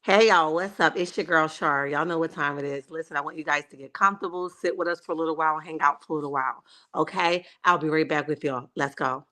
Hey y'all, what's up? It's your girl Shar. Y'all know what time it is. Listen, I want you guys to get comfortable, sit with us for a little while, hang out for a little while. Okay? I'll be right back with y'all. Let's go.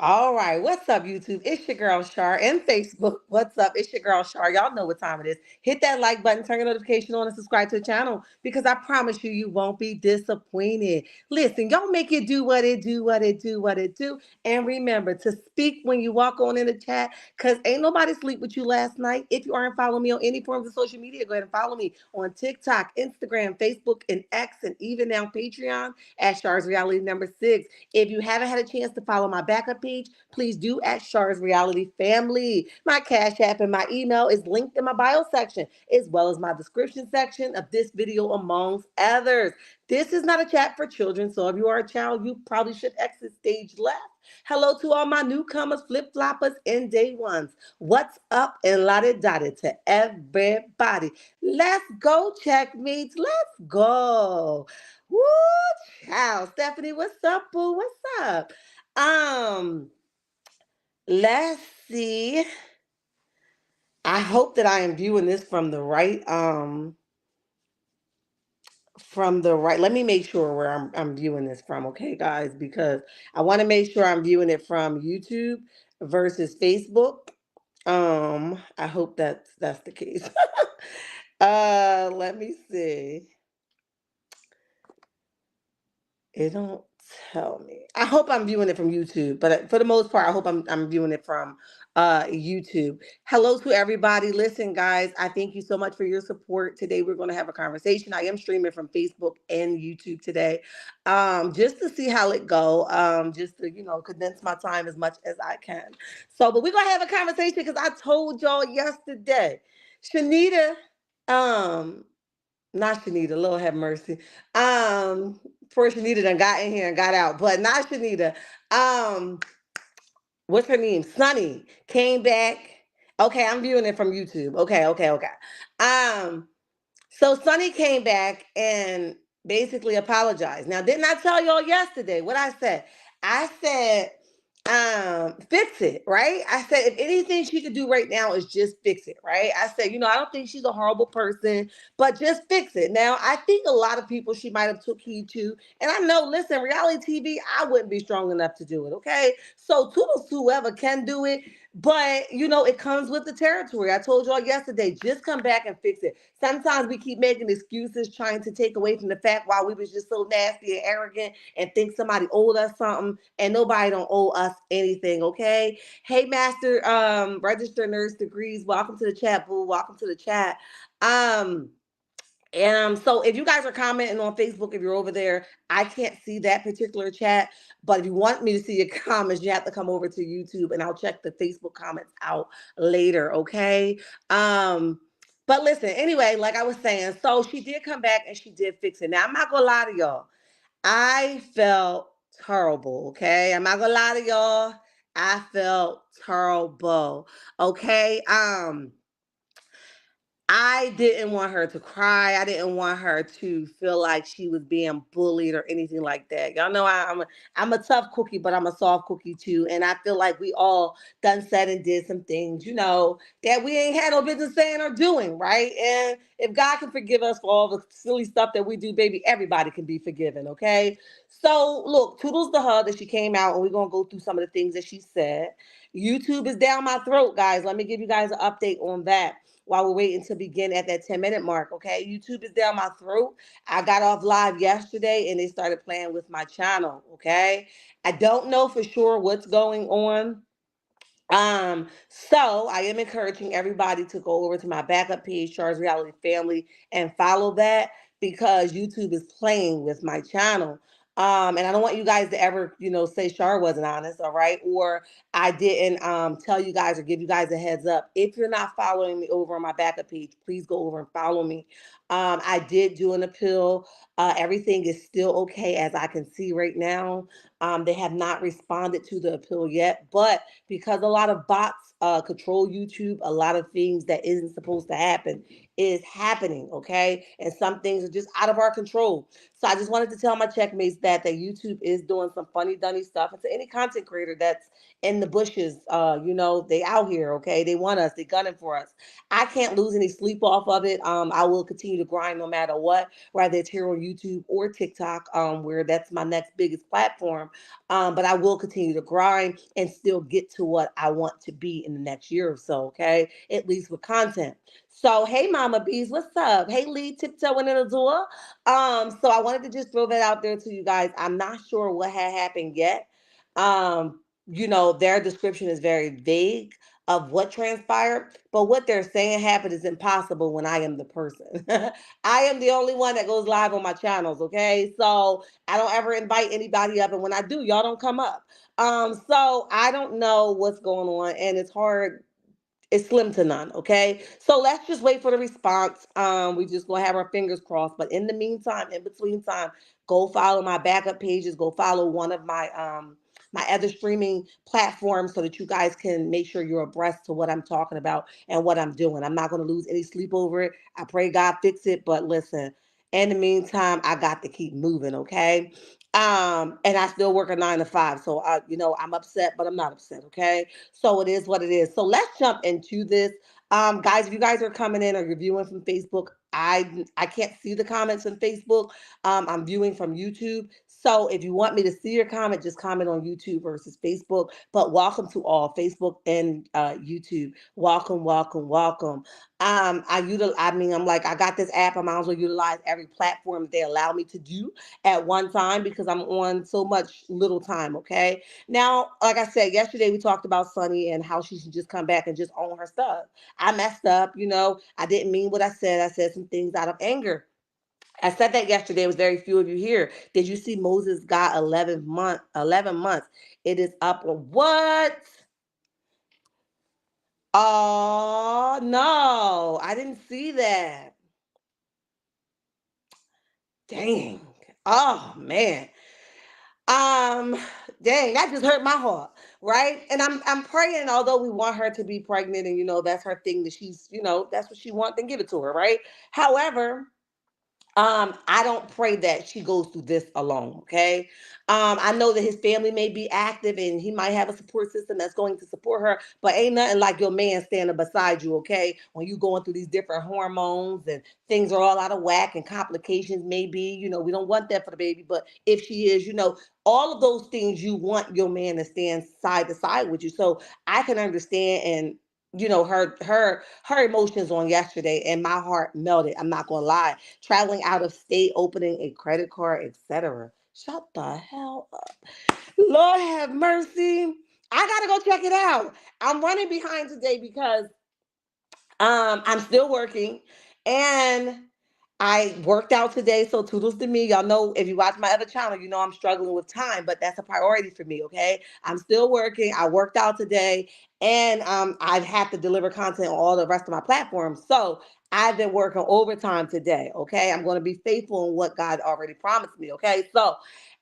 All right, what's up, YouTube? It's your girl Shar and Facebook. What's up? It's your girl Shar. Y'all know what time it is. Hit that like button, turn your notification on, and subscribe to the channel because I promise you, you won't be disappointed. Listen, y'all make it do what it do, what it do, what it do. And remember to speak when you walk on in the chat because ain't nobody sleep with you last night. If you aren't following me on any forms of social media, go ahead and follow me on TikTok, Instagram, Facebook, and X, and even now Patreon at Shar's Reality number 6. If you haven't had a chance to follow my backup page, please do at Shar's Reality Family. My Cash App and my email is linked in my bio section, as well as my description section of this video, amongst others. This is not a chat for children, so if you are a child, you probably should exit stage left. Hello to all my newcomers, flip floppers, and day ones. What's up and lottie dotted to everybody? Let's go, checkmates. Let's go. Woo, child. Stephanie, what's up, boo? What's up? Um, let's see. I hope that I am viewing this from the right. Let me make sure where I'm viewing this from, okay, guys, because I want to make sure I'm viewing it from YouTube versus Facebook. I hope that's the case. Let me see. It don't tell me. I hope I'm viewing it from YouTube, but for the most part, I hope I'm viewing it from YouTube. Hello to everybody. Listen, guys, I thank you so much for your support. Today we're going to have a conversation. I am streaming from Facebook and YouTube today, just to see how it go. Just to condense my time as much as I can. So, but we're gonna have a conversation because I told y'all yesterday, Charnita, um, not Shanita, Lord have mercy. Poor Shanita done got in here and got out, but not Shanita. Um, what's her name? Sunny came back. Okay, I'm viewing it from YouTube. Okay. Um, so Sunny came back and basically apologized. Now, didn't I tell y'all yesterday what I said? I said fix it, right? I said if anything she could do right now is just fix it, right? I said, I don't think she's a horrible person, but just fix it. Now I think a lot of people she might have took heed to, and I know, listen, reality TV, I wouldn't be strong enough to do it, okay? So toodles to whoever can do it, but it comes with the territory. I told y'all yesterday, just come back and fix it. Sometimes we keep making excuses, trying to take away from the fact why we was just so nasty and arrogant and think somebody owed us something, and nobody don't owe us anything, okay? Hey, Master Registered Nurse Degrees, welcome to the chat, boo. Welcome to the chat. Um, so if you guys are commenting on Facebook, if you're over there, I can't see that particular chat. But if you want me to see your comments, you have to come over to YouTube and I'll check the Facebook comments out later, okay? But listen, anyway, like I was saying, so she did come back and she did fix it. Now I'm not gonna lie to y'all. I felt terrible, okay? I'm not gonna lie to y'all. I felt terrible. Okay. I didn't want her to cry. I didn't want her to feel like she was being bullied or anything like that. Y'all know I'm a tough cookie, but I'm a soft cookie too. And I feel like we all done said and did some things, that we ain't had no business saying or doing, right? And if God can forgive us for all the silly stuff that we do, baby, everybody can be forgiven, okay? So look, toodles to her that she came out, and we're gonna go through some of the things that she said. YouTube is down my throat, guys. Let me give you guys an update on that while we're waiting to begin at that 10-minute mark. Okay. YouTube is down my throat. I got off live yesterday and they started playing with my channel. Okay. I don't know for sure what's going on. So I am encouraging everybody to go over to my backup page, Char's Reality Family, and follow that because YouTube is playing with my channel. And I don't want you guys to ever, say Char wasn't honest, all right? Or I didn't tell you guys or give you guys a heads up. If you're not following me over on my backup page, please go over and follow me. I did do an appeal. Everything is still okay as I can see right now. They have not responded to the appeal yet, but because a lot of bots control YouTube, a lot of things that isn't supposed to happen is happening, okay? And some things are just out of our control. So I just wanted to tell my checkmates that YouTube is doing some funny dunny stuff. And to any content creator that's in the bushes, they out here, okay? They want us, they gunning for us. I can't lose any sleep off of it. I will continue to grind no matter what, whether it's here on YouTube or TikTok, where that's my next biggest platform. But I will continue to grind and still get to what I want to be in the next year or so, okay? At least with content. So, hey, Mama Bees, what's up? Hey, Lee, tiptoeing in the door. So I wanted to just throw that out there to you guys. I'm not sure what had happened yet. Their description is very vague of what transpired, but what they're saying happened is impossible when I am the person. I am the only one that goes live on my channels, okay? So I don't ever invite anybody up, and when I do, y'all don't come up. So I don't know what's going on, and it's slim to none, okay? So let's just wait for the response. We just gonna have our fingers crossed. But in the meantime, in between time, go follow my backup pages. Go follow one of my other streaming platforms so that you guys can make sure you're abreast to what I'm talking about and what I'm doing. I'm not gonna lose any sleep over it. I pray God fix it. But listen, in the meantime, I got to keep moving, okay? And I still work a 9 to 5. So I'm upset, but I'm not upset, okay? So it is what it is. So let's jump into this. Guys, if you guys are coming in or you're viewing from Facebook, I can't see the comments on Facebook. I'm viewing from YouTube. So if you want me to see your comment, just comment on YouTube versus Facebook. But welcome to all Facebook and YouTube. Welcome, welcome, welcome. I'm like, I got this app. I might as well utilize every platform that they allow me to do at one time because I'm on so much little time. Okay. Now, like I said, yesterday we talked about Sunny and how she should just come back and just own her stuff. I messed up, I didn't mean what I said. I said some things out of anger. I said that yesterday. It was very few of you here. Did you see Moses got 11 months? It is up on what? Oh no, I didn't see that. Dang. Oh man. Um, Dang, that just hurt my heart, right? And I'm praying, although we want her to be pregnant, and that's her thing that she's, that's what she wants, then give it to her, right? However, I don't pray that she goes through this alone, okay? I know that his family may be active and he might have a support system that's going to support her, but ain't nothing like your man standing beside you, okay? When you going through these different hormones and things are all out of whack and complications may be, we don't want that for the baby, but if she is, all of those things you want your man to stand side to side with you. So I can understand and her emotions on yesterday and my heart melted. I'm not gonna lie, traveling out of state, opening a credit card, etc. Shut the hell up. Lord have mercy. I gotta go check it out. I'm running behind today because I'm still working and I worked out today, so toodles to me. Y'all know if you watch my other channel, you know I'm struggling with time, but that's a priority for me, okay? I'm still working. I worked out today, and I have to deliver content on all the rest of my platforms. So I've been working overtime today, okay? I'm going to be faithful in what God already promised me, okay? So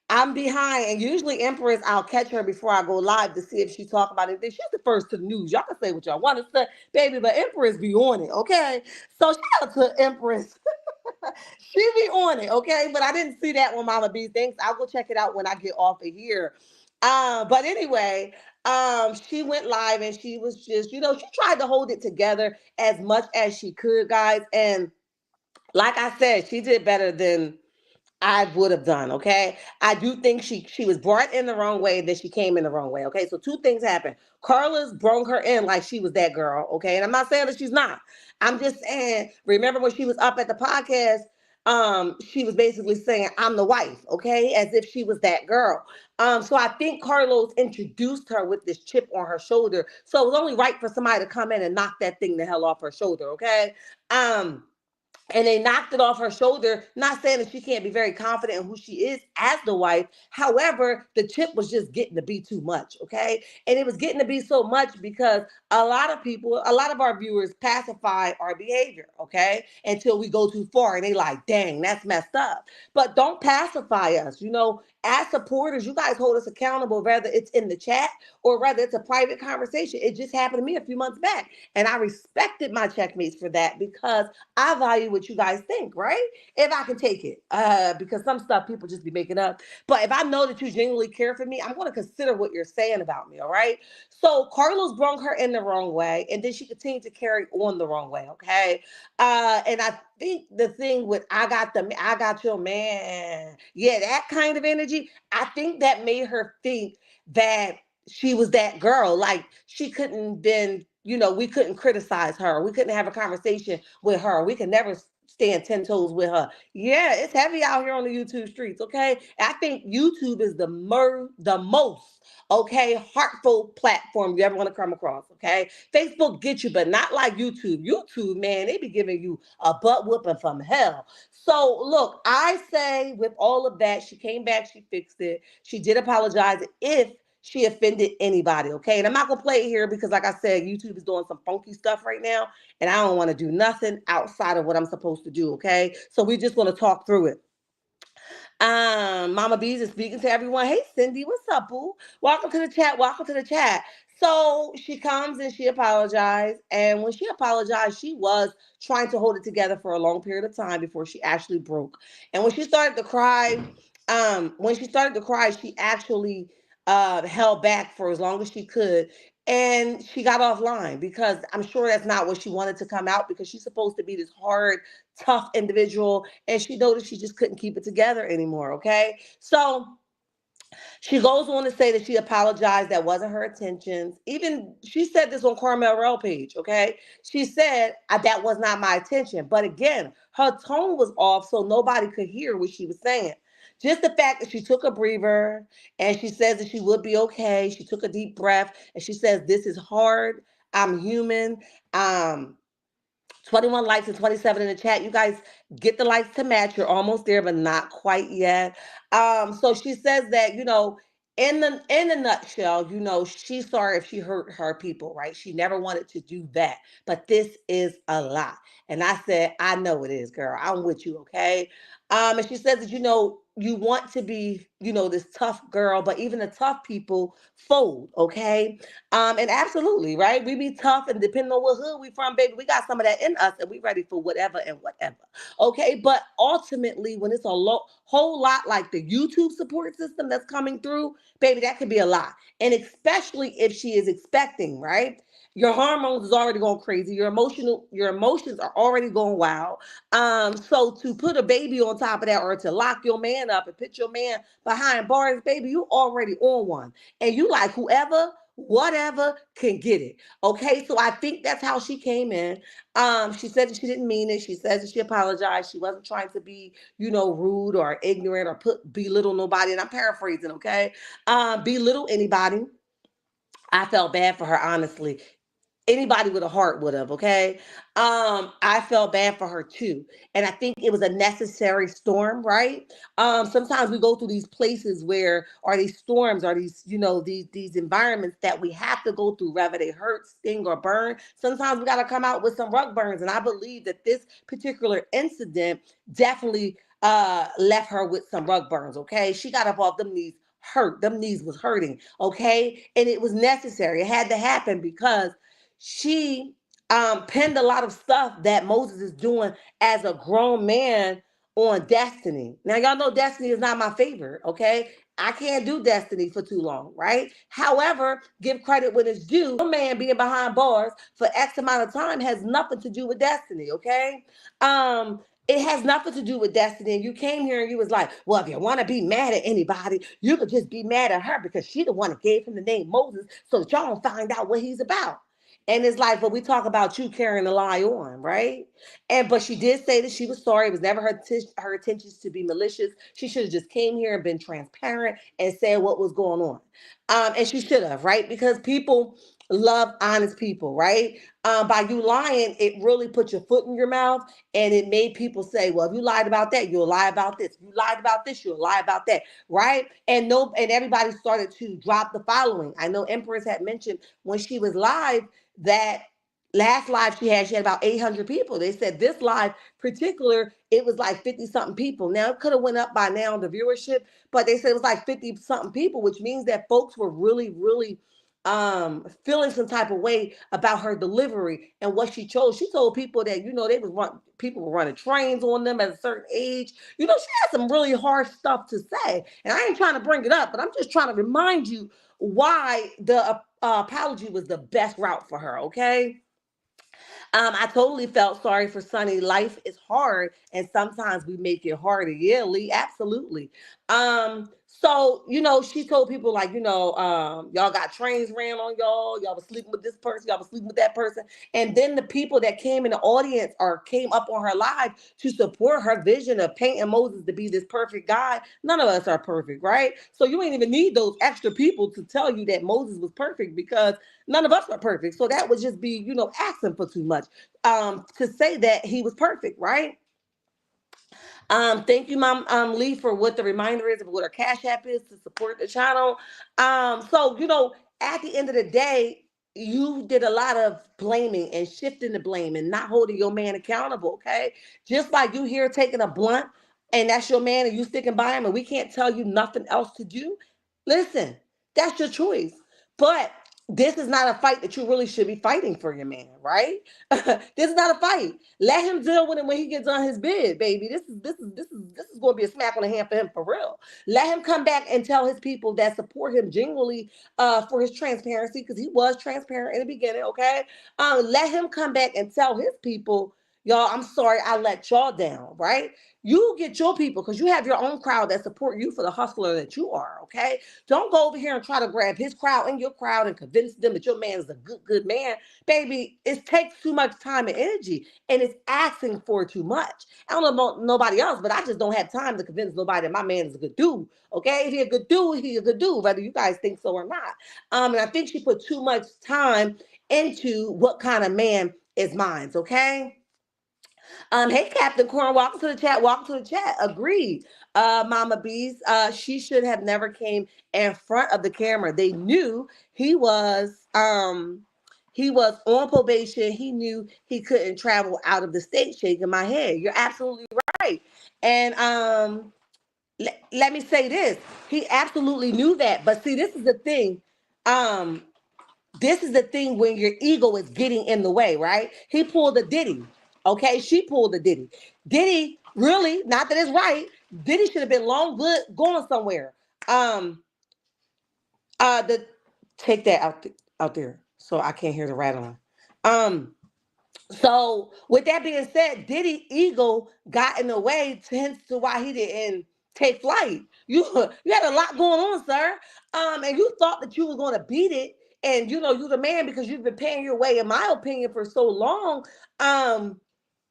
I'm behind, and usually Empress, I'll catch her before I go live to see if she talk about anything. She's the first to the news. Y'all can say what y'all want to say, baby, but Empress be on it, okay? So shout out to Empress. She be on it, okay? But I didn't see that when Mama B thinks. I'll go check it out when I get off of here. But anyway, she went live and she was just, she tried to hold it together as much as she could, guys. And like I said, she did better than I would have done, okay? I do think she was brought in the wrong way, then she came in the wrong way, okay? So two things happened. Carla's brung her in like she was that girl, okay? And I'm not saying that she's not. I'm just saying, remember when she was up at the podcast, she was basically saying, I'm the wife, okay? As if she was that girl. So I think Carlos introduced her with this chip on her shoulder. So it was only right for somebody to come in and knock that thing the hell off her shoulder, okay? And they knocked it off her shoulder. Not saying that she can't be very confident in who she is as the wife. However, the chip was just getting to be too much, okay? And it was getting to be so much because a lot of people, a lot of our viewers pacify our behavior, okay? Until we go too far and they like, dang, that's messed up. But don't pacify us, as supporters, you guys hold us accountable, whether it's in the chat or whether it's a private conversation. It just happened to me a few months back. And I respected my checkmates for that because I value what you guys think, right? If I can take it, because some stuff people just be making up. But if I know that you genuinely care for me, I'm going to consider what you're saying about me, all right? So Carlos brung her in the wrong way, and then she continued to carry on the wrong way, okay? And I think the thing with I got your man, yeah, that kind of energy, I think that made her think that she was that girl. Like she couldn't been, we couldn't criticize her. We couldn't have a conversation with her. We could never stand 10 toes with her. Yeah, it's heavy out here on the YouTube streets, okay? I think YouTube is the most, okay, heartful platform you ever want to come across, okay? Facebook gets you, but not like YouTube. YouTube, man, they be giving you a butt whooping from hell. So look, I say with all of that, she came back, she fixed it. She did apologize if she offended anybody, okay? And I'm not gonna play it here because, like I said, YouTube is doing some funky stuff right now, and I don't want to do nothing outside of what I'm supposed to do, okay? So we just want to talk through it. Mama B's is speaking to everyone. Hey, Cindy, what's up, boo? Welcome to the chat. Welcome to the chat. So she comes and she apologized. And when she apologized, she was trying to hold it together for a long period of time before she actually broke. And when she started to cry, she actually held back for as long as she could. And she got offline because I'm sure that's not what she wanted to come out because she's supposed to be this hard, tough individual. And she noticed she just couldn't keep it together anymore. Okay. So she goes on to say that she apologized. That wasn't her intentions. Even she said this on Carmel page. Okay. She said that was not my intention. But again, her tone was off. So nobody could hear what she was saying. Just the fact that she took a breather and she says that she would be okay. She took a deep breath and she says, this is hard. I'm human. Um, 21 likes and 27 in the chat. You guys get the likes to match. You're almost there, but not quite yet. So she says that, in the nutshell, she's sorry if she hurt her people, right? She never wanted to do that. But this is a lot. And I said, I know it is, girl. I'm with you, okay? And she says that, you want to be, this tough girl, but even the tough people fold, okay? And absolutely, right? We be tough, and depending on what hood we from, baby, we got some of that in us, and we ready for whatever and whatever, okay? But ultimately, when it's a whole lot like the YouTube support system that's coming through, baby, that could be a lot. And especially if she is expecting, right? Your hormones is already going crazy. Your emotions are already going wild. So to put a baby on top of that, or to lock your man up and put your man behind bars, baby, you already on one. And you like whoever, whatever can get it. Okay. So I think that's how she came in. She said that she didn't mean it. She says that she apologized. She wasn't trying to be, rude or ignorant or belittle nobody. And I'm paraphrasing, okay? Belittle anybody. I felt bad for her, honestly. Anybody with a heart would have, okay? I felt bad for her too. And I think it was a necessary storm, right? Sometimes we go through these places where are these storms, are these, these environments that we have to go through, whether they hurt, sting, or burn. Sometimes we got to come out with some rug burns. And I believe that this particular incident definitely left her with some rug burns, okay? She got up off them knees hurt. Them knees was hurting, okay? And it was necessary. It had to happen because she penned a lot of stuff that Moses is doing as a grown man on Destiny. Now, y'all know Destiny is not my favorite, okay? I can't do Destiny for too long, right? However, give credit when it's due. A man being behind bars for X amount of time has nothing to do with Destiny, okay? It has nothing to do with Destiny. And you came here and you was like, well, if you want to be mad at anybody, you could just be mad at her because she the one that gave him the name Moses so that y'all don't find out what he's about. And it's like, but we talk about you carrying the lie on, right? But she did say that she was sorry. It was never her intentions to be malicious. She should have just came here and been transparent and said what was going on. And she should have, right? Because people love honest people, right? By you lying, it really put your foot in your mouth, and it made people say, well, if you lied about that, you'll lie about this. If you lied about this, you'll lie about that, right? And everybody started to drop the following. I know Empress had mentioned when she was live that last live she had about 800 people. They said this live particular, it was like 50 something people. Now it could have went up by now, the viewership, but they said it was like 50 something people, which means that folks were really, really feeling some type of way about her delivery and what she chose. She told people that, people were running trains on them at a certain age. She had some really harsh stuff to say. And I ain't trying to bring it up, but I'm just trying to remind you why the apology was the best route for her, okay? I totally felt sorry for Sunny. Life is hard, and sometimes we make it harder. Yeah, Lee, absolutely. So she told people like, y'all got trains ran on y'all. Y'all was sleeping with this person. Y'all was sleeping with that person. And then the people that came in the audience or came up on her live to support her vision of painting Moses to be this perfect guy. None of us are perfect, right? So you ain't even need those extra people to tell you that Moses was perfect because none of us are perfect. So that would just be, asking for too much to say that he was perfect, right? Thank you, Mom Lee, for what the reminder is of what our Cash App is to support the channel. So at the end of the day, you did a lot of blaming and shifting the blame and not holding your man accountable. Okay, just like you here taking a blunt and that's your man and you sticking by him and we can't tell you nothing else to do. Listen, that's your choice, but this is not a fight that you really should be fighting for your man, right? This is not a fight. Let him deal with it when he gets on his bed, baby. This is going to be a smack on the hand for him for real. Let him come back and tell his people that support him genuinely for his transparency, because he was transparent in the beginning, okay? Let him come back and tell his people, y'all, I'm sorry I let y'all down, right? You get your people because you have your own crowd that support you for the hustler that you are, okay? Don't go over here and try to grab his crowd and your crowd and convince them that your man is a good man. Baby, it takes too much time and energy, and it's asking for too much. I don't know about nobody else, but I just don't have time to convince nobody that my man is a good dude, okay? If he's a good dude, he's a good dude, whether you guys think so or not. And I think she put too much time into what kind of man is mine, okay? Hey, Captain Corn, welcome to the chat. Welcome to the chat. Agreed. Mama Bees, she should have never came in front of the camera. They knew he was on probation. He knew he couldn't travel out of the state. Shaking my head. You're absolutely right. right. And let me say this. He absolutely knew that. But see, this is the thing. Um, this is the thing when your ego is getting in the way, right? He pulled a Diddy. Okay, she pulled a Diddy. Diddy, really, not that it's right. Diddy should have been long good going somewhere. Um, the take that out there so I can't hear the rattling. Um, so with that being said, Diddy ego got in the way, hence to why he didn't take flight. You had a lot going on, sir. And you thought that you were going to beat it, and you're the man because you've been paying your way, in my opinion, for so long. Um,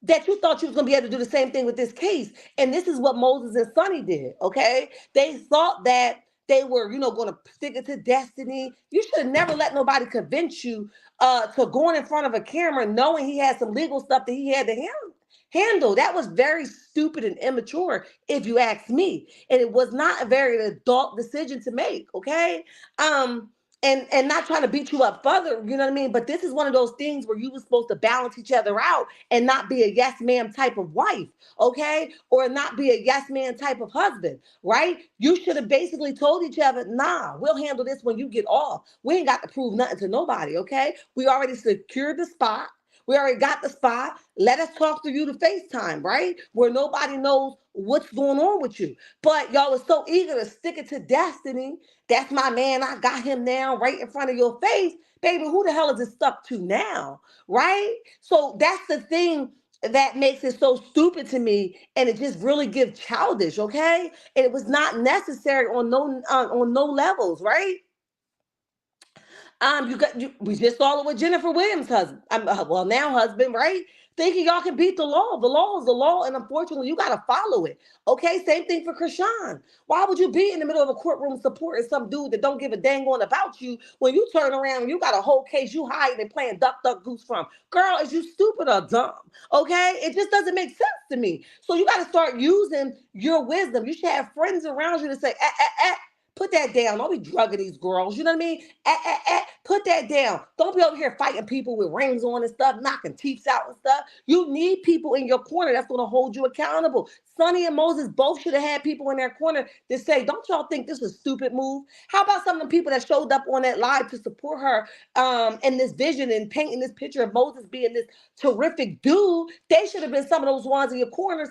that you thought you was gonna be able to do the same thing with this case. And this is what Moses and Sonny did. Okay, they thought that they were, going to stick it to destiny. You should have never let nobody convince you to going in front of a camera, knowing he had some legal stuff that he had to handle. That was very stupid and immature, if you ask me. And it was not a very adult decision to make. Okay. And not trying to beat you up further, you know what I mean? But this is one of those things where you were supposed to balance each other out and not be a yes ma'am type of wife, okay? Or not be a yes man type of husband, right? You should have basically told each other, nah, we'll handle this when you get off. We ain't got to prove nothing to nobody, okay? We already secured the spot. We already got the spot. Let us talk to you to FaceTime, right? Where nobody knows what's going on with you. But y'all was so eager to stick it to destiny. That's my man. I got him now right in front of your face. Baby, who the hell is it stuck to now? Right? So that's the thing that makes it so stupid to me. And it just really gives childish, okay? And it was not necessary on no levels, right? We just saw it with Jennifer Williams' husband. Well, now husband, right? Thinking y'all can beat the law. The law is the law, and unfortunately, you got to follow it. Okay, same thing for Krishan. Why would you be in the middle of a courtroom supporting some dude that don't give a dang on about you when you turn around and you got a whole case you hiding and playing duck, duck, goose from? Girl, is you stupid or dumb? Okay, it just doesn't make sense to me. So you got to start using your wisdom. You should have friends around you to say, put that down. Don't be drugging these girls. You know what I mean? Put that down. Don't be over here fighting people with rings on and stuff, knocking teeth out and stuff. You need people in your corner that's going to hold you accountable. Sonny and Moses both should have had people in their corner to say, don't y'all think this is a stupid move? How about some of the people that showed up on that live to support her in this vision and painting this picture of Moses being this terrific dude? They should have been some of those ones in your corners.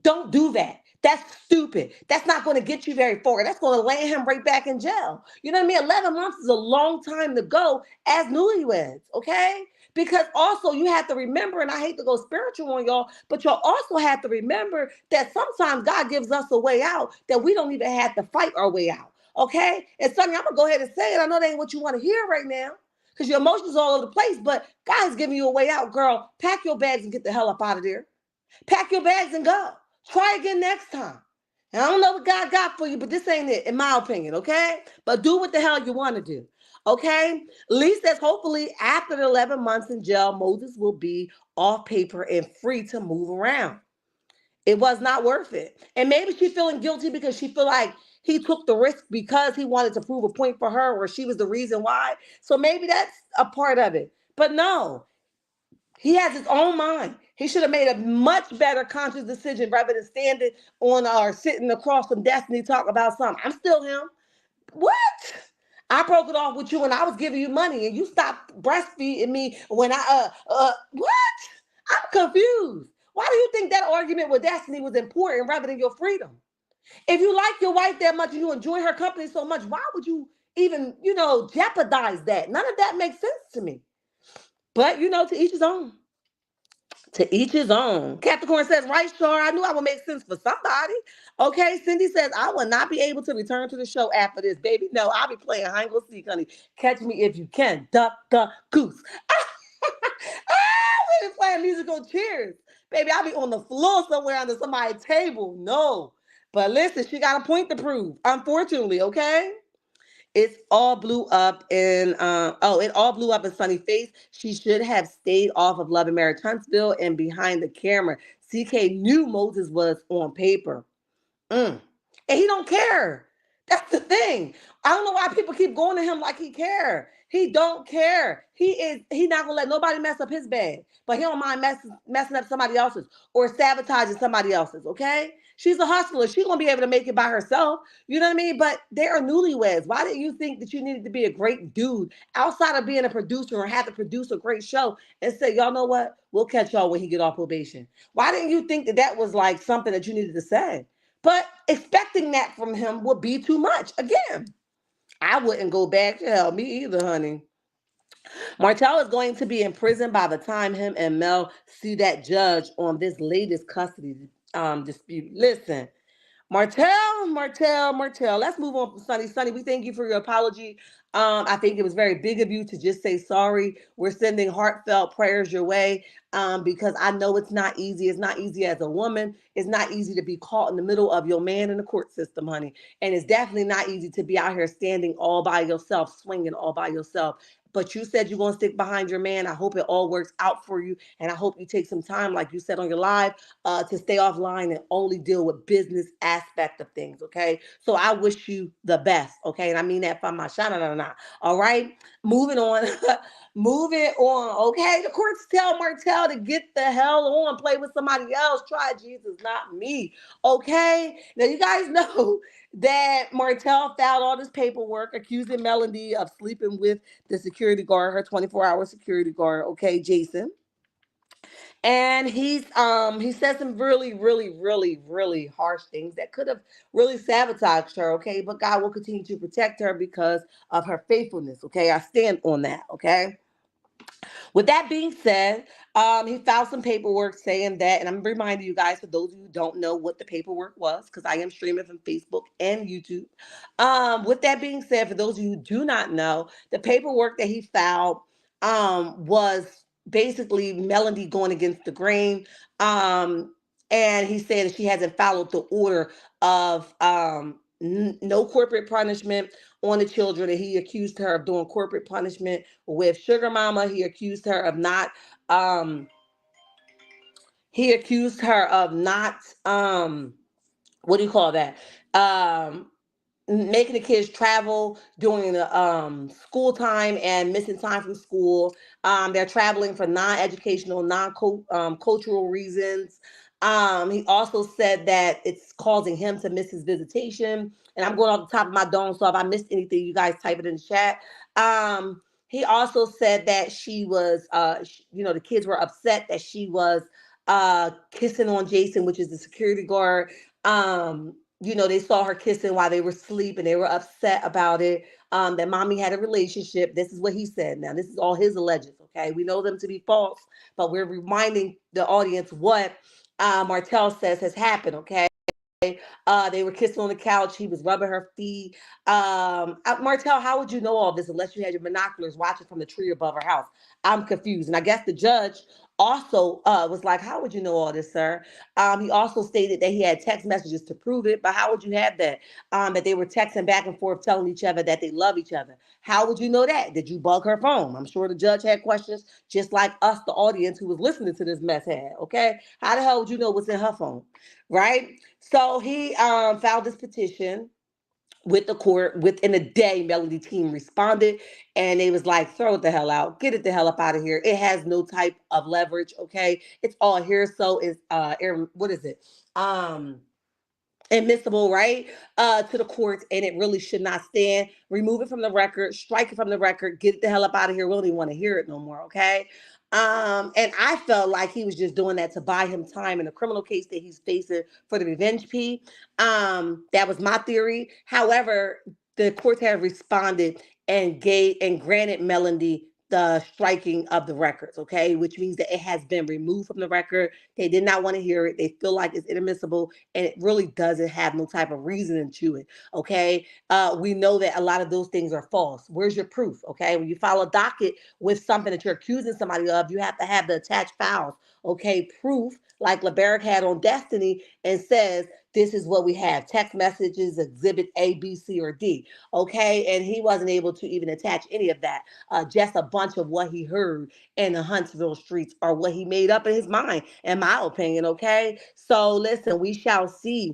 Don't do that. That's stupid. That's not going to get you very far. That's going to land him right back in jail. You know what I mean? 11 months is a long time to go as newlyweds, okay? Because also you have to remember, and I hate to go spiritual on y'all, but y'all also have to remember that sometimes God gives us a way out that we don't even have to fight our way out, okay? And Sonny, I'm going to go ahead and say it. I know that ain't what you want to hear right now because your emotions all over the place, but God is giving you a way out, girl. Pack your bags and get the hell up out of there. Pack your bags and go. Try again next time. And I don't know what God got for you, but this ain't it, in my opinion, okay? But do what the hell you want to do, okay? At least that's hopefully after the 11 months in jail, Moses will be off paper and free to move around. It was not worth it. And maybe she's feeling guilty because she feel like he took the risk because he wanted to prove a point for her or she was the reason why. So maybe that's a part of it. But no, he has his own mind. He should have made a much better conscious decision rather than standing on or sitting across from Destiny talking about something. I'm still him. What? I broke it off with you when I was giving you money and you stopped breastfeeding me when what? I'm confused. Why do you think that argument with Destiny was important rather than your freedom? If you like your wife that much and you enjoy her company so much, why would you even, jeopardize that? None of that makes sense to me. But, to each his own. To each his own. Capricorn says, right, Shar, I knew I would make sense for somebody. Okay, Cindy says, I will not be able to return to the show after this, baby. No, I'll be playing hide and go seek, honey. Catch me if you can. Duck, duck, goose. We've been playing musical chairs. Baby, I'll be on the floor somewhere under somebody's table. No. But listen, she got a point to prove, unfortunately, okay? It all blew up in Sunny's face. She should have stayed off of Love and Marriage Huntsville and behind the camera. CK knew Moses was on paper. And he don't care. That's the thing. I don't know why people keep going to him like he care. He don't care. He not gonna let nobody mess up his bed, but he don't mind messing up somebody else's or sabotaging somebody else's. Okay, she's a hustler. She's gonna be able to make it by herself. You know what I mean? But they are newlyweds. Why did you think that you needed to be a great dude outside of being a producer or have to produce a great show and say, y'all know what? We'll catch y'all when he get off probation. Why didn't you think that that was like something that you needed to say? But expecting that from him would be too much. Again, I wouldn't go back to hell. Me either, honey. Martell is going to be in prison by the time him and Mel see that judge on this latest custody dispute. Listen, Martell. Let's move on from Sunny. Sunny, we thank you for your apology. I think it was very big of you to just say sorry. We're sending heartfelt prayers your way because I know it's not easy. It's not easy as a woman. It's not easy to be caught in the middle of your man in the court system, honey. And it's definitely not easy to be out here standing all by yourself, swinging all by yourself. But you said you're going to stick behind your man. I hope it all works out for you. And I hope you take some time, like you said on your live, to stay offline and only deal with business aspect of things, okay? So I wish you the best, okay? And I mean that from my shana. All right? Moving on. Moving on, okay? The courts tell Martell to get the hell on, play with somebody else. Try Jesus, not me, okay? Now, you guys know that Martell filed all this paperwork accusing Melody of sleeping with the security guard, her 24-hour security guard, okay, Jason. And he said some really harsh things that could have really sabotaged her, okay? But God will continue to protect her because of her faithfulness, okay? I stand on that, okay? With that being said, he filed some paperwork saying that, and I'm reminding you guys, for those of you who don't know what the paperwork was, because I am streaming from Facebook and YouTube. With that being said, for those of you who do not know, the paperwork that he filed was basically Melody going against the grain. And he said that she hasn't followed the order of no corporate punishment on the children, and he accused her of doing corporate punishment with Sugar Mama. Um he accused her of not what do you call that? Um Making the kids travel during the school time and missing time from school. They're traveling for non-educational, non-cultural reasons. He also said that it's causing him to miss his visitation. And I'm going off the top of my dome, so if I missed anything, you guys type it in the chat. He also said that she was, the kids were upset that she was kissing on Jason, which is the security guard. They saw her kissing while they were asleep and they were upset about it. That mommy had a relationship. This is what he said. Now, this is all his alleges, okay? We know them to be false, but we're reminding the audience what Martell says has happened, okay? They were kissing on the couch. He was rubbing her feet. Martell, how would you know all this unless you had your binoculars watching from the tree above her house? I'm confused. And I guess the judge also was like, how would you know all this, sir? He also stated that he had text messages to prove it, but how would you have that? That they were texting back and forth, telling each other that they love each other. How would you know that? Did you bug her phone? I'm sure the judge had questions, just like us, the audience who was listening to this mess had, okay? How the hell would you know what's in her phone, right? So he filed this petition with the court. Within a day, Melody team responded and they was like, throw it the hell out, get it the hell up out of here. It has no type of leverage, okay? It's all here. So it's what is it? Admissible, right? To the courts, and it really should not stand. Remove it from the record, strike it from the record, get it the hell up out of here. We don't even want to hear it no more, okay? And I felt like he was just doing that to buy him time in a criminal case that he's facing for the revenge plea. That was my theory. However, the courts have responded and granted Melody the striking of the records, okay, which means that it has been removed from the record. They did not want to hear it. They feel like it's inadmissible, and it really doesn't have no type of reasoning to it, okay? We know that a lot of those things are false. Where's your proof, okay? When you file a docket with something that you're accusing somebody of, you have to have the attached files, okay? Proof, like LeBaric had on Destiny, and says, this is what we have. Text messages, exhibit A, B, C, or D, okay? And he wasn't able to even attach any of that. Just a bunch of what he heard in the Huntsville streets or what he made up in his mind, in my opinion, okay? So listen, we shall see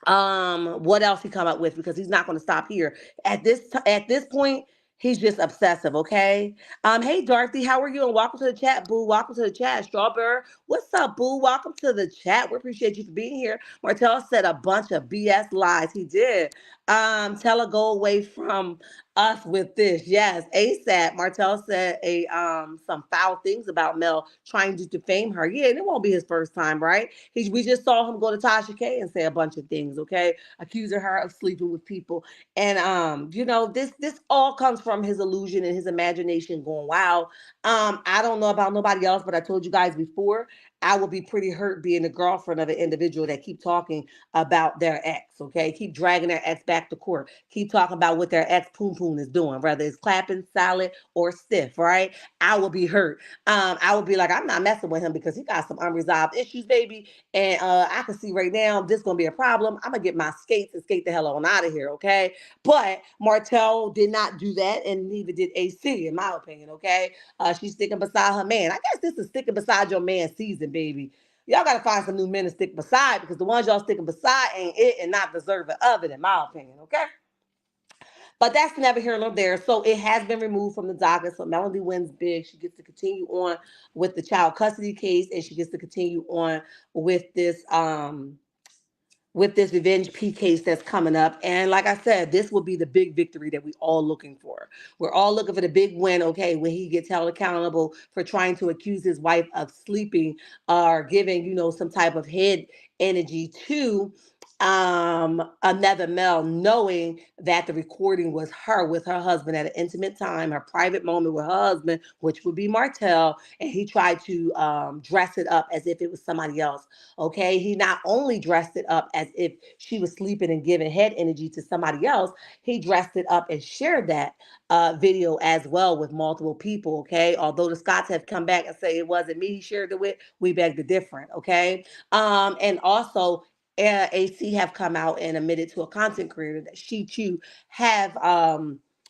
What else he come up with, because he's not going to stop here at this point. He's just obsessive. Okay. Hey Dorothy, how are you? And welcome to the chat, boo. Welcome to the chat. Strawberry, what's up, boo? Welcome to the chat. We appreciate you for being here. Martell said a bunch of BS lies. He did. Tell her go away from us with this. Yes, ASAP. Martell said a some foul things about Mel, trying to defame her. Yeah, and it won't be his first time, right? We just saw him go to Tasha K and say a bunch of things, okay? Accusing her of sleeping with people. And this all comes from his illusion and his imagination going wild. I don't know about nobody else, but I told you guys before, I would be pretty hurt being the girlfriend of an individual that keep talking about their ex, okay? Keep dragging their ex back to court. Keep talking about what their ex poom poom is doing, whether it's clapping, solid, or stiff, right? I will be hurt. I would be like, I'm not messing with him because he got some unresolved issues, baby. And I can see right now this gonna be a problem. I'm gonna get my skates and skate the hell on out of here, okay? But Martell did not do that, and neither did AC, in my opinion, okay? She's sticking beside her man. I guess this is sticking beside your man season, baby. Y'all gotta find some new men to stick beside, because the ones y'all sticking beside ain't it and not deserving of it, in my opinion, okay? But that's never here nor there. So it has been removed from the docket. So Melody wins big. She gets to continue on with the child custody case, and she gets to continue on with this revenge P case that's coming up. And like I said, this will be the big victory that we all looking for. We're all looking for the big win, okay, when he gets held accountable for trying to accuse his wife of sleeping or giving, some type of head energy to another male, knowing that the recording was her with her husband at an intimate time, her private moment with her husband, which would be Martell, and he tried to dress it up as if it was somebody else. Okay, he not only dressed it up as if she was sleeping and giving head energy to somebody else, he dressed it up and shared that video as well with multiple people. Okay, although the Scots have come back and say it wasn't me he shared it with, we beg to different. Okay, and also AC have come out and admitted to a content creator that she too have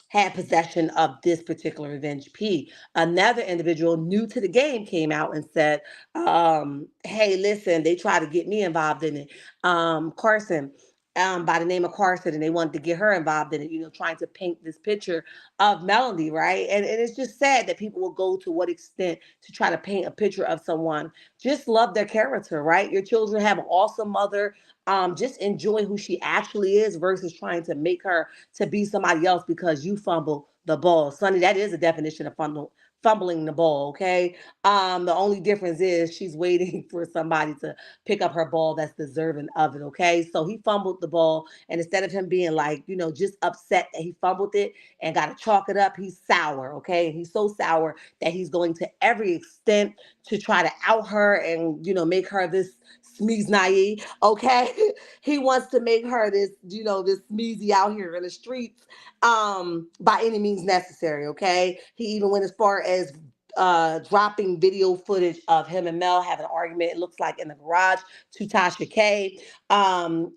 had possession of this particular revenge P. Another individual new to the game came out and said, hey, listen, they tried to get me involved in it. Carson, by the name of Carson, and they wanted to get her involved in it, trying to paint this picture of Melody, right? And it's just sad that people will go to what extent to try to paint a picture of someone. Just love their character, right? Your children have an awesome mother. Just enjoy who she actually is versus trying to make her to be somebody else because you fumble the ball. Sonny, that is a definition of fumbling the ball, okay? The only difference is she's waiting for somebody to pick up her ball that's deserving of it, okay? So he fumbled the ball, and instead of him being like, just upset that he fumbled it and got to chalk it up, he's sour, okay? And he's so sour that he's going to every extent to try to out her and, make her this smeeze naive, okay? He wants to make her this, this smeezy out here in the streets by any means necessary, okay? He even went as far as dropping video footage of him and Mel having an argument, it looks like in the garage, to Tasha K. And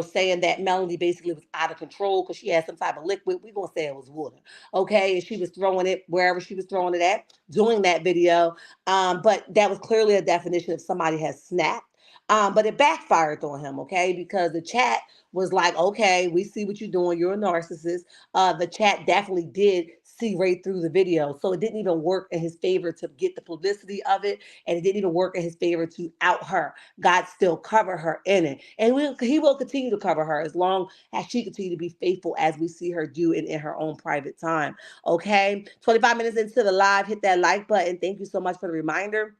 saying that Melody basically was out of control because she had some type of liquid. We're gonna say it was water. Okay. And she was throwing it wherever she was throwing it at, doing that video. But that was clearly a definition of somebody has snapped. But it backfired on him, okay, because the chat was like, okay, we see what you're doing. You're a narcissist. The chat definitely did see right through the video. So it didn't even work in his favor to get the publicity of it. And it didn't even work in his favor to out her. God still covered her in it. And he will continue to cover her as long as she continues to be faithful as we see her do it in her own private time. Okay. 25 minutes into the live, hit that like button. Thank you so much for the reminder.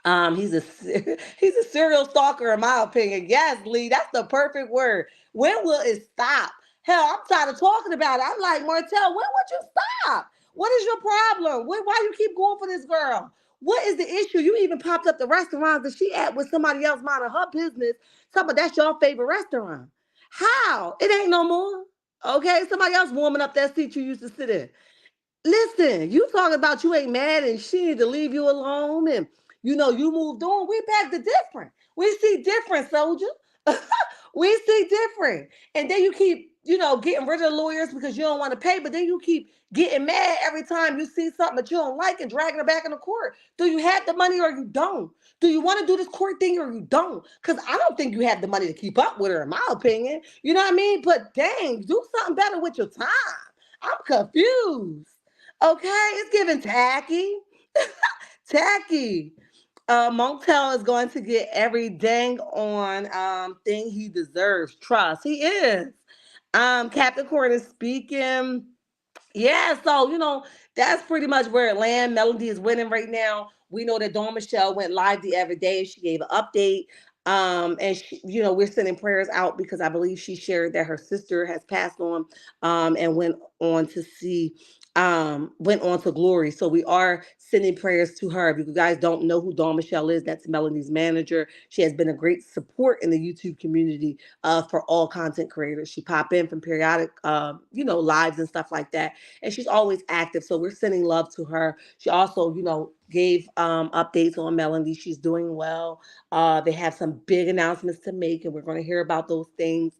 He's a he's a serial stalker in my opinion. Yes, Lee, that's the perfect word. When will it stop? Hell, I'm tired of talking about it. I'm like, Martell, when would you stop? What is your problem? Why you keep going for this girl? What is the issue? You even popped up the restaurant that she at with somebody else minding her business. Talking about that's your favorite restaurant. How? It ain't no more. Okay, somebody else warming up that seat you used to sit in. Listen, you talking about you ain't mad and she need to leave you alone and you moved on. We back to different. We see different, soldier. We see different. And then you keep getting rid of the lawyers because you don't want to pay, but then you keep getting mad every time you see something that you don't like and dragging it back in the court. Do you have the money or you don't? Do you want to do this court thing or you don't? Because I don't think you have the money to keep up with her, in my opinion. You know what I mean? But dang, do something better with your time. I'm confused. Okay, it's giving tacky. Tacky. Martell is going to get every dang on thing he deserves. Trust. He is. Captain Court is speaking. Yeah, so that's pretty much where land. Melody is winning right now. We know that Dawn Michelle went live the other day. She gave an update. And she, we're sending prayers out because I believe she shared that her sister has passed on, and on to see, went on to glory. So we are sending prayers to her. If you guys don't know who Dawn Michelle is, that's Melody's manager. She has been a great support in the YouTube community, for all content creators. She pop in from periodic, lives and stuff like that, and she's always active. So we're sending love to her. She also, gave updates on Melody. She's doing well. They have some big announcements to make, and we're going to hear about those things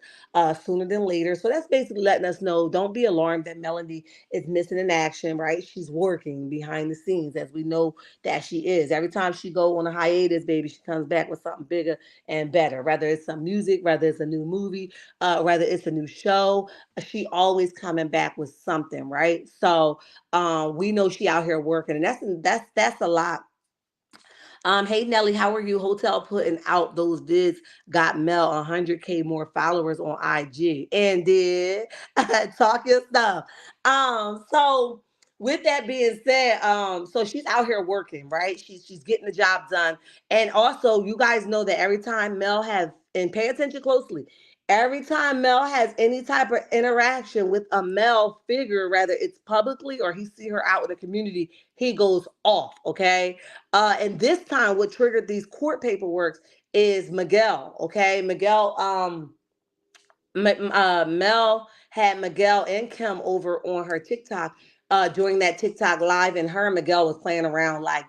sooner than later. So that's basically letting us know, don't be alarmed that Melody is missing in action, right? She's working behind the scenes, as we know that she is. Every time she go on a hiatus, baby, she comes back with something bigger and better. Whether it's some music, whether it's a new movie, whether it's a new show, she always coming back with something, right? So we know she out here working, and that's a lot. Hey Nelly, how are you? Hotel putting out those vids got Mel 100K more followers on IG and did talk your stuff. So with that being said, so she's out here working, right? She's getting the job done, and also you guys know that every time Mel has, and pay attention closely. Every time Mel has any type of interaction with a male figure, whether it's publicly or he see her out in the community, he goes off. Okay, and this time, what triggered these court paperwork is Miguel. Okay, Miguel. Mel had Miguel and Kim over on her TikTok during that TikTok live, and her and Miguel was playing around, like,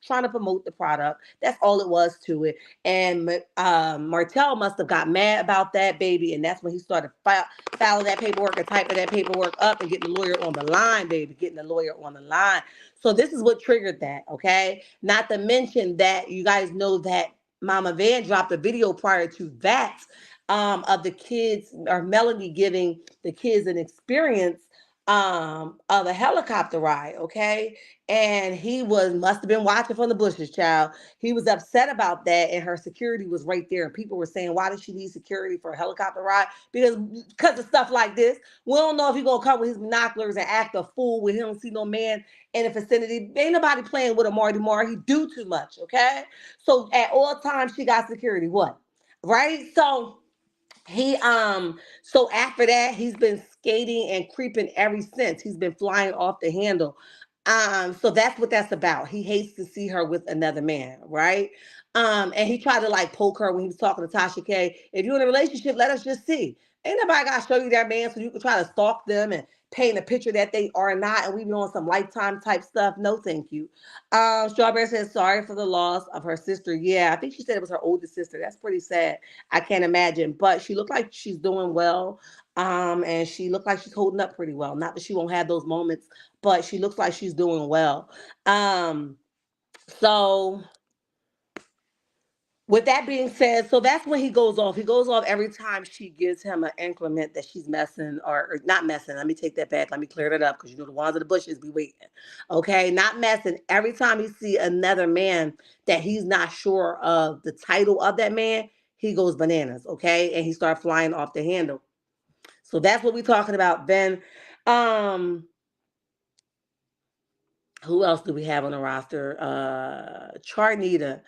trying to promote the product. That's all it was to it. And Martell must have got mad about that, baby, and that's when he started filing that paperwork and typing that paperwork up and getting the lawyer on the line, baby, getting the lawyer on the line. So this is what triggered that, okay? Not to mention that you guys know that Mama Van dropped a video prior to that, of the kids, or Melody giving the kids an experience of a helicopter ride, okay? And he must have been watching from the bushes, child. He was upset about that, and her security was right there. And people were saying, why does she need security for a helicopter ride? Because of stuff like this. We don't know if he's gonna come with his binoculars and act a fool when he don't see no man in the vicinity. Ain't nobody playing with a Marty Mar. He do too much, okay? So at all times she got security. What? Right? He so after that, he's been skating and creeping ever since. He's been flying off the handle. So that's what that's about. He hates to see her with another man, right? And he tried to like poke her when he was talking to Tasha K. If you're in a relationship, let us just see. Ain't nobody gotta show you that man so you can try to stalk them and paint a picture that they are not, and we be on some lifetime type stuff. No, thank you. Strawberry says sorry for the loss of her sister. Yeah, I think she said it was her oldest sister. That's pretty sad. I can't imagine, but she looked like she's doing well. And she looked like she's holding up pretty well. Not that she won't have those moments, but she looks like she's doing well. So with that being said, so that's when he goes off. He goes off every time she gives him an increment that she's messing, or not messing. Let me take that back. Let me clear that up, because the ones in the bushes be waiting. Okay, not messing. Every time he see another man that he's not sure of the title of that man, he goes bananas. Okay, and he starts flying off the handle. So that's what we're talking about. Then, who else do we have on the roster? Charnita.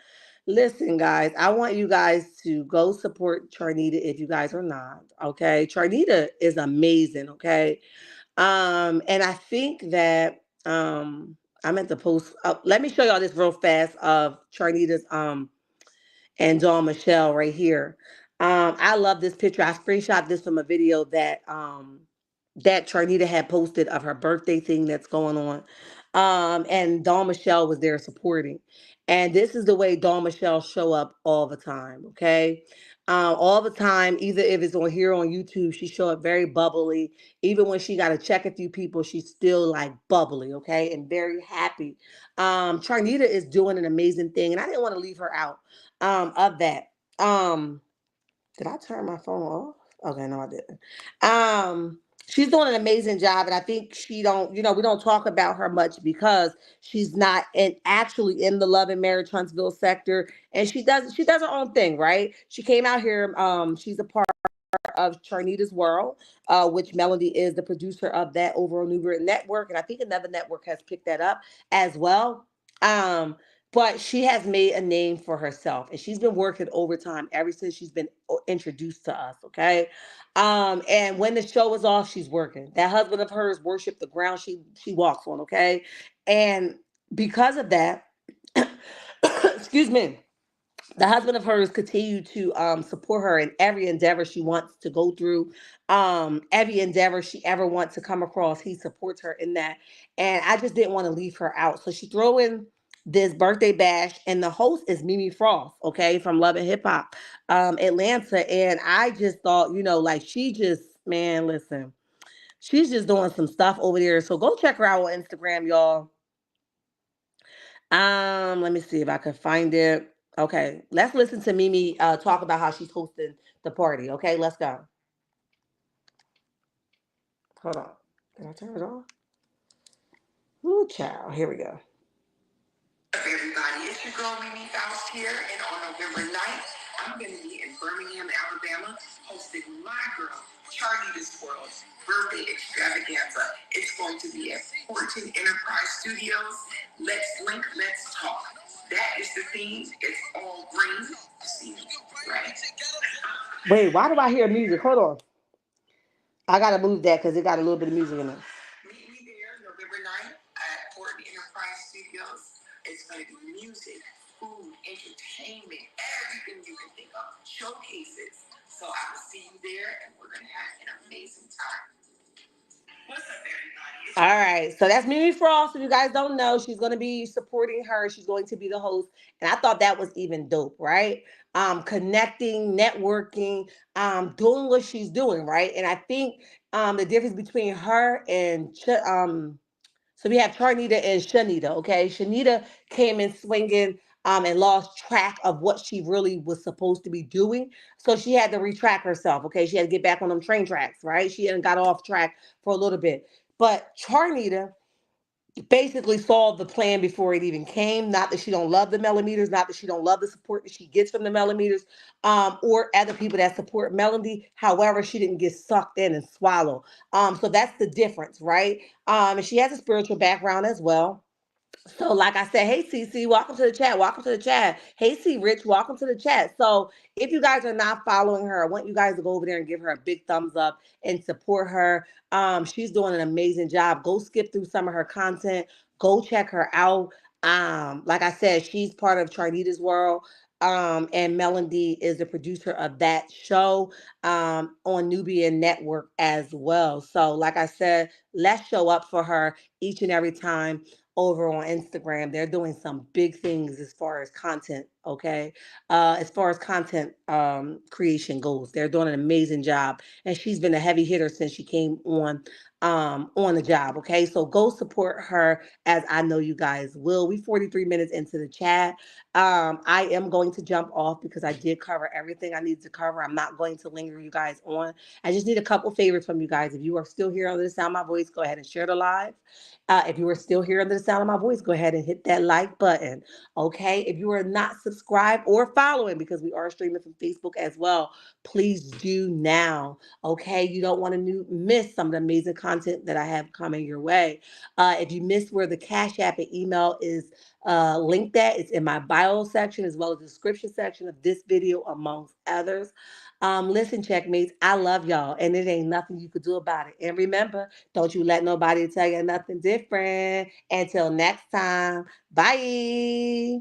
Listen, guys, I want you guys to go support Charnita if you guys are not. Okay. Charnita is amazing. Okay. And I think that I meant to post, let me show y'all this real fast of Charnita's and Dawn Michelle right here. I love this picture. I screenshot this from a video that Charnita had posted of her birthday thing that's going on. And Dawn Michelle was there supporting. And this is the way Dawn Michelle show up all the time. Okay. all the time. Either if it's on here on YouTube, she show up very bubbly. Even when she got to check a few people, she's still like bubbly, okay, and very happy. Charnita is doing an amazing thing, and I didn't want to leave her out of that. Um, did I turn my phone off? Okay, no, I didn't. She's doing an amazing job, and I think she don't, we don't talk about her much because she's not actually in the Love and Marriage Huntsville sector, and she does her own thing, right? She came out here. She's a part of Charnita's World, which Melody is the producer of that over on Uber Network, and I think another network has picked that up as well. Um, but she has made a name for herself, and she's been working overtime ever since she's been introduced to us. Okay, and when the show is off, she's working. That husband of hers worship the ground she walks on. Okay, and because of that, excuse me, the husband of hers continued to support her in every endeavor she wants to go through, every endeavor she ever wants to come across. He supports her in that, and I just didn't want to leave her out, so she threw in this birthday bash, and the host is Mimi Frost, okay, from Love and Hip Hop Atlanta. And I just thought, like, she just, man, listen, she's just doing some stuff over there, so go check her out on Instagram, y'all. Let me see if I can find it. Okay, let's listen to Mimi talk about how she's hosting the party. Okay, let's go. Hold on. Did I turn it off? Ooh, child. Here we go. Everybody, it's your girl Mimi Faust here, and on November 9th, I'm going to be in Birmingham, Alabama, hosting my girl, Charita's World birthday extravaganza. It's going to be at 14 Enterprise Studios. Let's link, let's talk. That is the theme. It's all green. See, right? Wait, why do I hear music? Hold on. I gotta move that because it got a little bit of music in it. Meet me there November 9th at Fort Enterprise Studios. It's going to be music, food, entertainment, everything you can think of, showcases. So I will see you there, and we're going to have an amazing time. What's up, everybody? All right, so that's Mimi Frost. If you guys don't know, she's going to be supporting her. She's going to be the host, and I thought that was even dope, right? Connecting, networking, doing what she's doing, right? And I think the difference between her and so we have Charnita and Shanita. Okay, Shanita came in swinging. And lost track of what she really was supposed to be doing. So she had to retrack herself. Okay, she had to get back on them train tracks, right? She hadn't got off track for a little bit. But Charnita basically solved the plan before it even came. Not that she don't love the Millimeters, not that she don't love the support that she gets from the Millimeters, or other people that support Melody. However, she didn't get sucked in and swallow. So that's the difference, right? And she has a spiritual background as well. So, like I said, hey CC, welcome to the chat. Welcome to the chat. Hey C Rich, welcome to the chat. So, if you guys are not following her, I want you guys to go over there and give her a big thumbs up and support her. She's doing an amazing job. Go skip through some of her content. Go check her out. Like I said, she's part of Charnita's World. And Melody is the producer of that show on Nubian Network as well. So, like I said, let's show up for her each and every time over on Instagram. They're doing some big things as far as content, okay? As far as content creation goes. They're doing an amazing job. And she's been a heavy hitter since she came on the job, okay? So go support her as I know you guys will. We 43 minutes into the chat. I am going to jump off because I did cover everything I needed to cover. I'm not going to linger you guys on. I just need a couple favors from you guys. If you are still here under the sound of my voice, go ahead and share the live. If you are still here under the sound of my voice, go ahead and hit that like button. Okay. If you are not subscribed or following, because we are streaming from Facebook as well, please do now. Okay. You don't want to miss some of the amazing content that I have coming your way. If you missed where the Cash App and email is linked at, it's in my bio section as well as the description section of this video, amongst others. Listen, checkmates, I love y'all, and it ain't nothing you could do about it. And remember, don't you let nobody tell you nothing different. Until next time, bye.